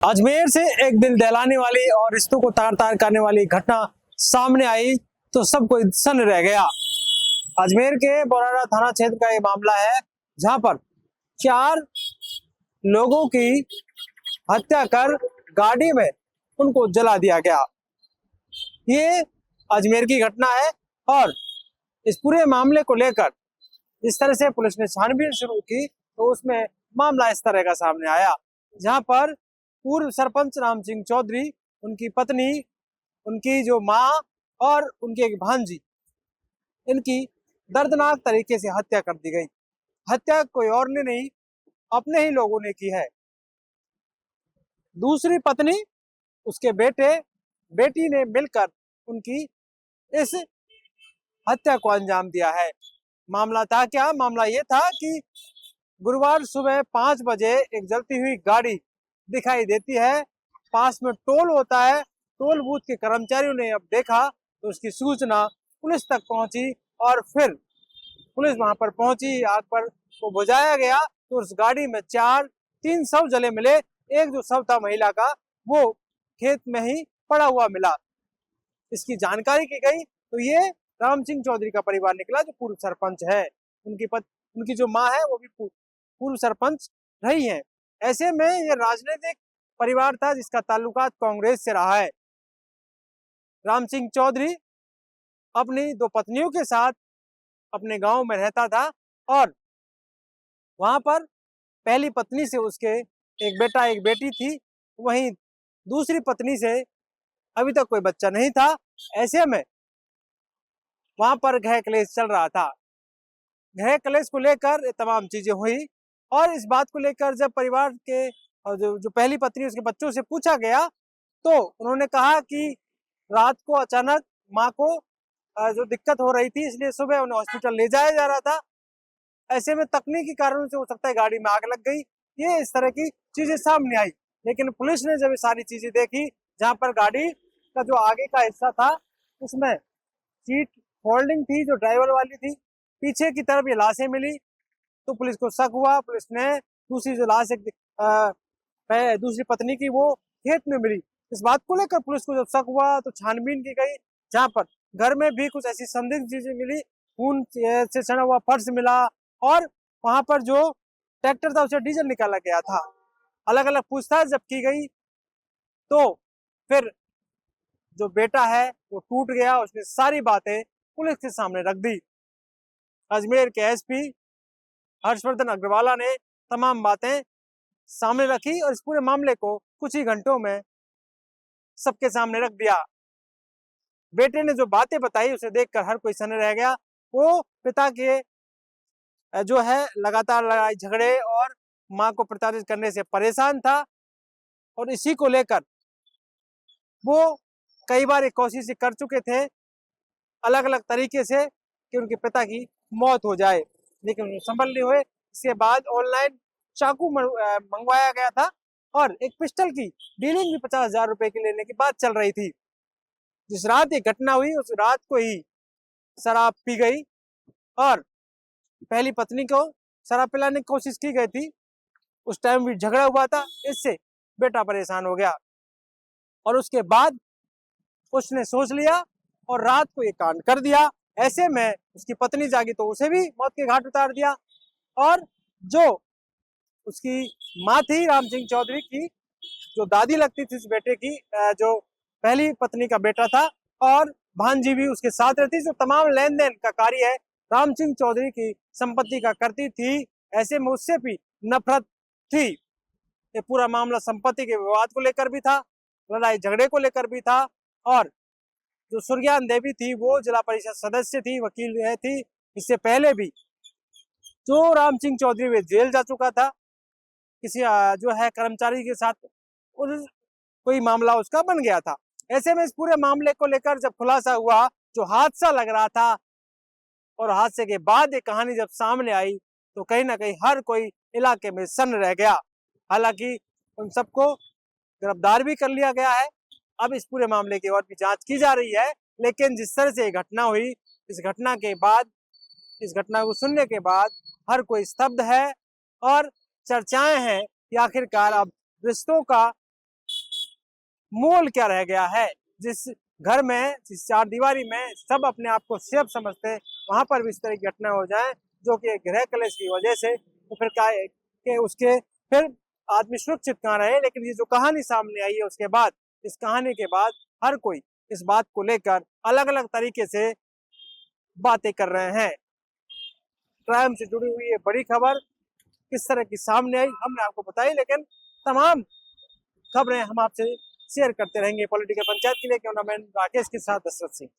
अजमेर से एक दिल दहलाने वाली और रिश्तों को तार तार करने वाली घटना सामने आई तो सब कोई सन्न रह गया। अजमेर के बोराड़ा थाना क्षेत्र का ये मामला है, जहां पर 4 लोगों की हत्या कर गाड़ी में उनको जला दिया गया। ये अजमेर की घटना है और इस पूरे मामले को लेकर जिस तरह से पुलिस ने छानबीन शुरू की तो उसमें मामला इस तरह का सामने आया, जहां पर पूर्व सरपंच राम सिंह चौधरी, उनकी पत्नी, उनकी जो माँ और उनकी एक भांजी, इनकी दर्दनाक तरीके से हत्या कर दी गई। हत्या कोई और ने नहीं, अपने ही लोगों ने की है। दूसरी पत्नी, उसके बेटे, बेटी ने मिलकर उनकी इस हत्या को अंजाम दिया है। मामला था क्या? मामला ये था कि गुरुवार सुबह 5 बजे एक जलती हुई गाड़ी दिखाई देती है। पास में टोल होता है। टोल बूथ के कर्मचारियों ने अब देखा तो उसकी सूचना पुलिस तक पहुंची और फिर पुलिस वहां पर पहुंची, आग पर को बुझाया गया तो उस गाड़ी में 3 शव जले मिले। एक जो शव था महिला का, वो खेत में ही पड़ा हुआ मिला। इसकी जानकारी की गई तो ये राम सिंह चौधरी का परिवार निकला, जो पूर्व सरपंच है। उनकी जो माँ है वो भी पूर्व सरपंच रही है। ऐसे में ये राजनीतिक परिवार था जिसका ताल्लुकात कांग्रेस से रहा है। राम सिंह चौधरी अपनी 2 पत्नियों के साथ अपने गांव में रहता था और वहां पर पहली पत्नी से उसके एक बेटा एक बेटी थी। वहीं दूसरी पत्नी से अभी तक कोई बच्चा नहीं था। ऐसे में वहां पर गृह क्लेश चल रहा था। गृह क्लेश को लेकर ये तमाम चीजें हुई और इस बात को लेकर जब परिवार के जो पहली पत्नी उसके बच्चों से पूछा गया तो उन्होंने कहा कि रात को अचानक माँ को जो दिक्कत हो रही थी, इसलिए सुबह उन्हें हॉस्पिटल ले जाया जा रहा था। ऐसे में तकनीकी कारणों से हो सकता है गाड़ी में आग लग गई। ये इस तरह की चीजें सामने आई, लेकिन पुलिस ने जब ये सारी चीजें देखी, जहां पर गाड़ी का जो आगे का हिस्सा था उसमें सीट फोल्डिंग थी जो ड्राइवर वाली थी, पीछे की तरफ ये लाशें मिली तो पुलिस को शक हुआ। पुलिस ने दूसरी जो लाश एक दूसरी पत्नी की, वो खेत में मिली। इस बात को लेकर पुलिस को जब शक हुआ तो छानबीन की गई, जहां पर घर में भी कुछ ऐसी संदिग्ध चीजें मिली। खून से सना हुआ फर्श मिला और वहां पर जो ट्रैक्टर था उसे डीजल निकाला गया था। अलग अलग पूछताछ जब की गई तो फिर जो बेटा है वो टूट गया। उसने सारी बातें पुलिस के सामने रख दी। अजमेर के एसपी हर्षवर्धन अग्रवाला ने तमाम बातें सामने रखी और इस पूरे मामले को कुछ ही घंटों में सबके सामने रख दिया। बेटे ने जो बातें बताई उसे देखकर हर कोई सन्न रह गया। वो पिता के जो है लगातार लड़ाई झगड़े और मां को प्रताड़ित करने से परेशान था और इसी को लेकर वो कई बार एक कोशिश कर चुके थे अलग अलग तरीके से कि उनके पिता की मौत हो जाए, लेकिन उन्हें संभल नहीं हुए। इसके बाद ऑनलाइन चाकू मंगवाया गया था और एक पिस्टल की डीलिंग भी 50,000 रुपए की लेने की बात चल रही थी। जिस रात ये घटना हुई उस रात को ही शराब पी गई और पहली पत्नी को शराब पिलाने की कोशिश की गई थी। उस टाइम भी झगड़ा हुआ था, इससे बेटा परेशान हो गया और उसके बाद उसने सोच लिया और रात को ये कांड कर दिया। ऐसे में उसकी पत्नी जागी तो उसे भी मौत के घाट उतार दिया और जो उसकी माँ थी राम सिंह चौधरी की, जो दादी लगती थी उस बेटे की, जो पहली पत्नी का बेटा था, और भांजी भी उसके साथ रहती, जो तमाम लेन देन का कार्य है राम सिंह चौधरी की संपत्ति का करती थी। ऐसे में उससे भी नफरत थी। ये पूरा मामला संपत्ति के विवाद को लेकर भी था, लड़ाई झगड़े को लेकर भी था और जो सुरज्ञान देवी थी वो जिला परिषद सदस्य थी, वकील थी। इससे पहले भी जो राम सिंह चौधरी वे जेल जा चुका था किसी जो है कर्मचारी के साथ, कोई मामला उसका बन गया था। ऐसे में इस पूरे मामले को लेकर जब खुलासा हुआ, जो हादसा लग रहा था और हादसे के बाद ये कहानी जब सामने आई तो कहीं ना कहीं हर कोई इलाके में सन्न रह गया। हालांकि उन सबको गिरफ्तार भी कर लिया गया है। अब इस पूरे मामले की और भी जांच की जा रही है, लेकिन जिस तरह से ये घटना हुई, इस घटना के बाद, इस घटना को सुनने के बाद हर कोई स्तब्ध है और चर्चाएं हैं कि आखिरकार अब रिश्तों का मोल क्या रह गया है। जिस घर में, जिस चार दीवारी में सब अपने आप को सेफ समझते हैं, वहां पर भी इस तरह की घटना हो जाए जो कि गृह कलेश की वजह से, तो फिर क्या है कि उसके फिर आदमी सुरक्षित कहाँ रहे। लेकिन ये जो कहानी सामने आई है उसके बाद, इस कहानी के बाद हर कोई इस बात को लेकर अलग अलग तरीके से बातें कर रहे हैं। क्राइम से जुड़ी हुई ये बड़ी खबर किस तरह की सामने आई हमने आपको बताई, लेकिन तमाम खबरें हम आपसे शेयर करते रहेंगे। पॉलिटिकल पंचायत के लिए क्यों ना, मैं राकेश के साथ दशरथ सिंह।